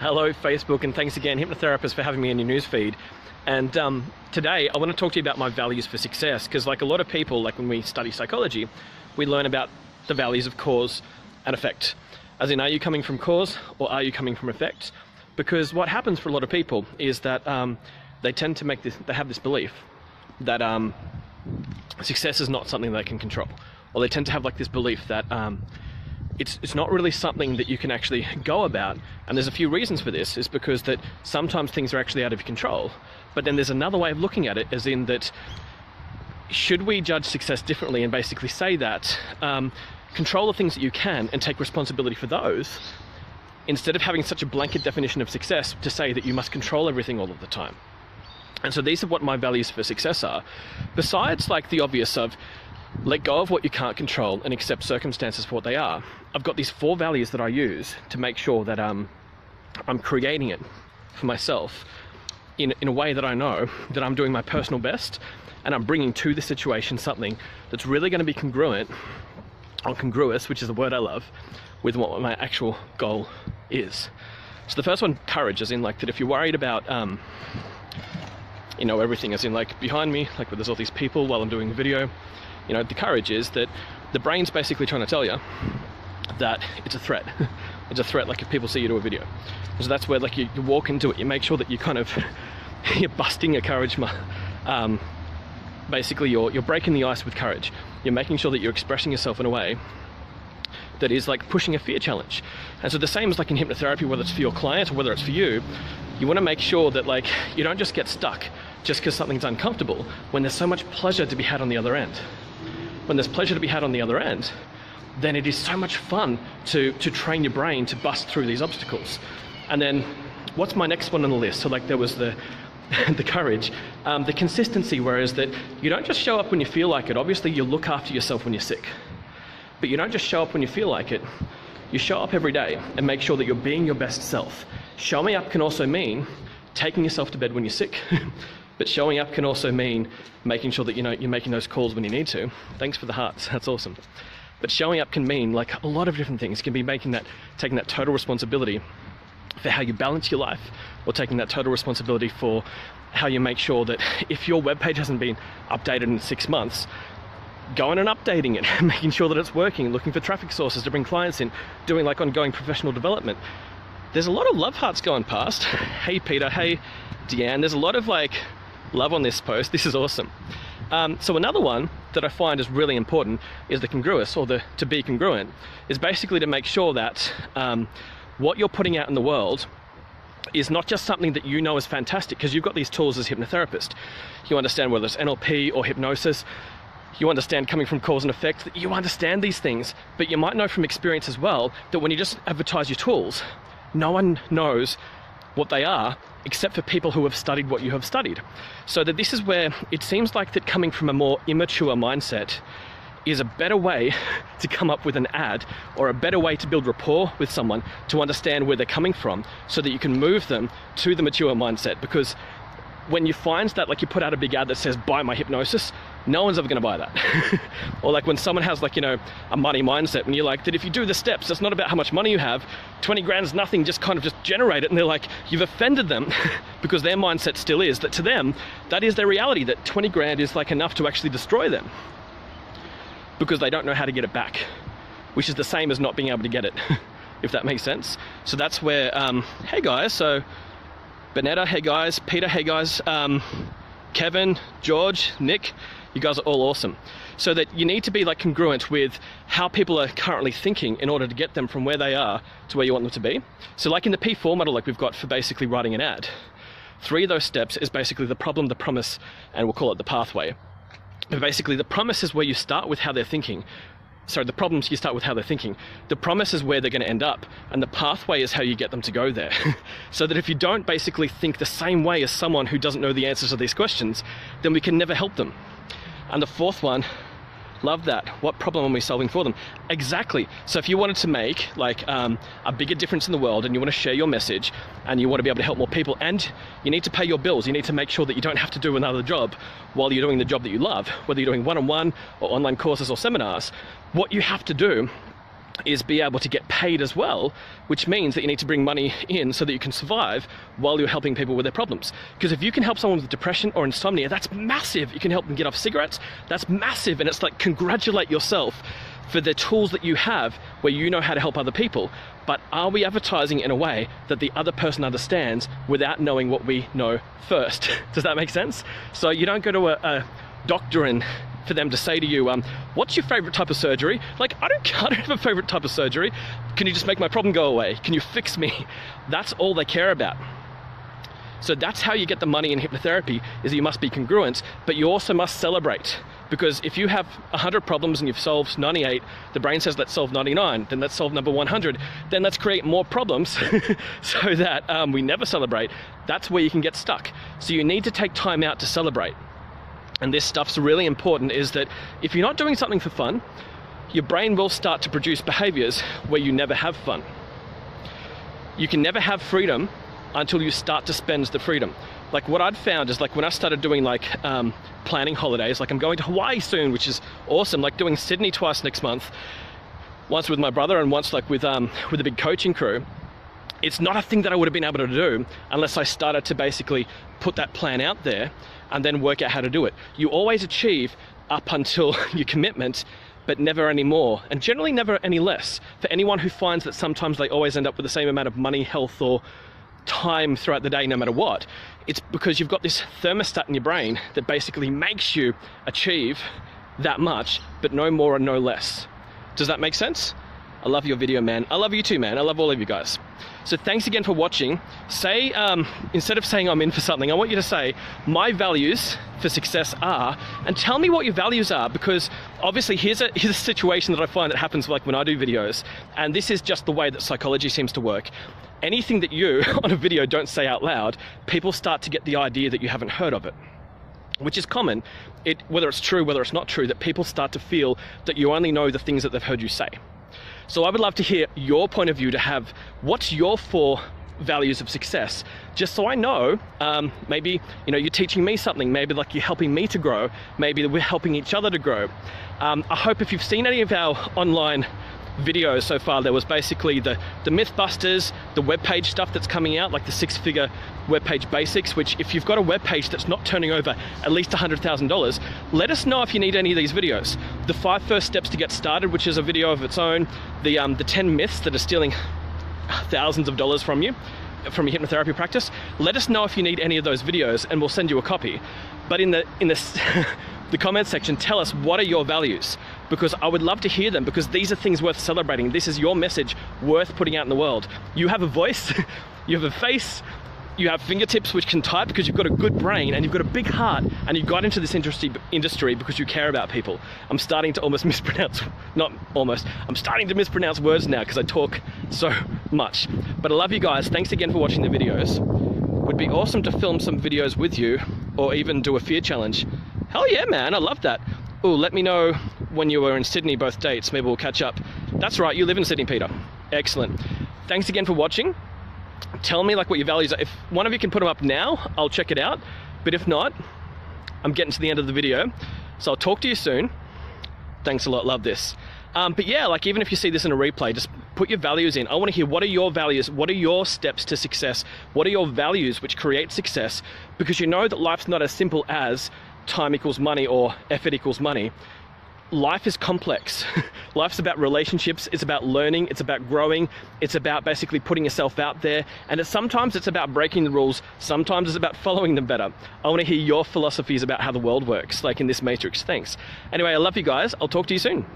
Hello Facebook, and thanks again Hypnotherapist for having me in your newsfeed. And today I want to talk to you about my values for success, because like a lot of people, like when we study psychology, we learn about the values of cause and effect. As in, are you coming from cause or are you coming from effect? Because what happens for a lot of people is that they tend to they have this belief that success is not something they can control, or they tend to have like this belief that it's not really something that you can actually go about. And there's a few reasons for this. Is because that sometimes things are actually out of your control, but then there's another way of looking at it, as in that should we judge success differently and basically say that control the things that you can and take responsibility for those, instead of having such a blanket definition of success to say that you must control everything all of the time. And so these are what my values for success are. Besides like the obvious of let go of what you can't control and accept circumstances for what they are, I've got these 4 values that I use to make sure that I'm creating it for myself in a way that I know that I'm doing my personal best, and I'm bringing to the situation something that's really going to be congruent, or congruous, which is the word I love, with what my actual goal is. So the first one, courage, as in like that if you're worried about everything, as in like behind me, like where there's all these people while I'm doing a video, the courage is that the brain's basically trying to tell you that it's a threat. It's a threat, like if people see you do a video. So that's where like you walk into it, you make sure that you kind of, you're busting your courage, basically you're breaking the ice with courage. You're making sure that you're expressing yourself in a way that is like pushing a fear challenge. And so the same as like in hypnotherapy, whether it's for your client or whether it's for you, you want to make sure that like you don't just get stuck just because something's uncomfortable, when there's so much pleasure to be had on the other end. When there's pleasure to be had on the other end, then it is so much fun to train your brain to bust through these obstacles. And then what's my next one on the list? So like there was the courage, the consistency, whereas that you don't just show up when you feel like it. Obviously you look after yourself when you're sick, but you don't just show up when you feel like it. You show up every day and make sure that you're being your best self. Showing up can also mean taking yourself to bed when you're sick, but showing up can also mean making sure that you're making those calls when you need to. Thanks for the hearts, that's awesome. But showing up can mean like a lot of different things. It can be taking that total responsibility for how you balance your life, or taking that total responsibility for how you make sure that if your webpage hasn't been updated in 6 months, going and updating it, making sure that it's working, looking for traffic sources to bring clients in, doing like ongoing professional development. There's a lot of love hearts going past. Hey Peter, hey Deanne, there's a lot of like love on this post. This is awesome. So another one that I find is really important is the congruous, or the to be congruent, is basically to make sure that what you're putting out in the world is not just something that you know is fantastic, because you've got these tools as a hypnotherapist. You understand whether it's NLP or hypnosis. You understand coming from cause and effect, that you understand these things, but you might know from experience as well that when you just advertise your tools, no one knows what they are except for people who have studied what you have studied. So that this is where it seems like that coming from a more immature mindset is a better way to come up with an ad, or a better way to build rapport with someone, to understand where they're coming from, so that you can move them to the mature mindset. Because when you find that like you put out a big ad that says buy my hypnosis, no one's ever going to buy that. Or like when someone has like a money mindset, when you're like that if you do the steps, it's not about how much money you have, 20 grand is nothing, just generate it, and they're like, you've offended them. Because their mindset still is that to them, that is their reality, that 20 grand is like enough to actually destroy them, because they don't know how to get it back, which is the same as not being able to get it, if that makes sense. So that's where, hey guys, so Benetta, hey guys, Peter, hey guys, Kevin, George, Nick, you guys are all awesome. So that you need to be like congruent with how people are currently thinking in order to get them from where they are to where you want them to be. So like in the P4 model, like we've got for basically writing an ad, 3 of those steps is basically the problem, the promise, and we'll call it the pathway. But basically the promise is where you start with how they're thinking. Sorry, the problems, you start with how they're thinking. The promise is where they're going to end up, and the pathway is how you get them to go there. So that if you don't basically think the same way as someone who doesn't know the answers to these questions, then we can never help them. And the 4th one, love that. What problem are we solving for them? Exactly. So if you wanted to make like a bigger difference in the world, and you want to share your message, and you want to be able to help more people, and you need to pay your bills, you need to make sure that you don't have to do another job while you're doing the job that you love, whether you're doing one-on-one or online courses or seminars, what you have to do is be able to get paid as well, which means that you need to bring money in so that you can survive while you're helping people with their problems. Because if you can help someone with depression or insomnia, that's massive. You can help them get off cigarettes, that's massive. And it's like, congratulate yourself for the tools that you have where you know how to help other people. But are we advertising in a way that the other person understands without knowing what we know first? Does that make sense? So you don't go to a doctor and for them to say to you, what's your favorite type of surgery? Like, I don't have a favorite type of surgery. Can you just make my problem go away? Can you fix me? That's all they care about. So that's how you get the money in hypnotherapy, is you must be congruent, but you also must celebrate. Because if you have 100 problems and you've solved 98, the brain says, let's solve 99, then let's solve number 100, then let's create more problems so that we never celebrate. That's where you can get stuck. So you need to take time out to celebrate. And this stuff's really important, is that if you're not doing something for fun, your brain will start to produce behaviors where you never have fun. You can never have freedom until you start to spend the freedom. Like what I'd found is, like when I started doing like planning holidays, like I'm going to Hawaii soon, which is awesome, like doing Sydney twice next month, once with my brother and once like with a big coaching crew. It's not a thing that I would have been able to do unless I started to basically put that plan out there and then work out how to do it. You always achieve up until your commitment, but never any more, and generally never any less. For anyone who finds that sometimes they always end up with the same amount of money, health, or time throughout the day, no matter what, it's because you've got this thermostat in your brain that basically makes you achieve that much, but no more and no less. Does that make sense? I love your video, man. I love you too, man. I love all of you guys. So thanks again for watching. Say, instead of saying I'm in for something, I want you to say, my values for success are, and tell me what your values are, because obviously here's a situation that I find that happens like when I do videos, and this is just the way that psychology seems to work. Anything that you on a video don't say out loud, people start to get the idea that you haven't heard of it, which is common. Whether it's true, whether it's not true, that people start to feel that you only know the things that they've heard you say. So I would love to hear your point of view, to have what's your 4 values of success, just so I know. Maybe you're teaching me something, maybe like you're helping me to grow, maybe we're helping each other to grow. I hope if you've seen any of our online videos so far, there was basically the Mythbusters, the webpage stuff that's coming out, like the 6-figure webpage basics, which if you've got a webpage that's not turning over at least $100,000, let us know if you need any of these videos. The 5 first steps to get started, which is a video of its own, the 10 myths that are stealing thousands of dollars from you, from your hypnotherapy practice. Let us know if you need any of those videos and we'll send you a copy. But in the the comment section, tell us, what are your values? Because I would love to hear them, because these are things worth celebrating. This is your message worth putting out in the world. You have a voice, you have a face, you have fingertips which can type because you've got a good brain and you've got a big heart, and you got into this industry because you care about people. I'm starting to almost mispronounce, I'm starting to mispronounce words now because I talk so much. But I love you guys. Thanks again for watching the videos. Would be awesome to film some videos with you, or even do a fear challenge. Hell yeah, man, I love that. Oh, let me know when you were in Sydney, both dates. Maybe we'll catch up. That's right, you live in Sydney, Peter. Excellent. Thanks again for watching. Tell me like what your values are. If one of you can put them up now, I'll check it out. But if not, I'm getting to the end of the video. So I'll talk to you soon. Thanks a lot, love this. But yeah, like even if you see this in a replay, just put your values in. I want to hear, what are your values? What are your steps to success? What are your values which create success? Because you know that life's not as simple as time equals money or effort equals money. Life is complex. Life's about relationships, it's about learning, it's about growing, it's about basically putting yourself out there, and sometimes it's about breaking the rules, sometimes it's about following them better. I want to hear your philosophies about how the world works, like in this matrix. Thanks. Anyway, I love you guys. I'll talk to you soon.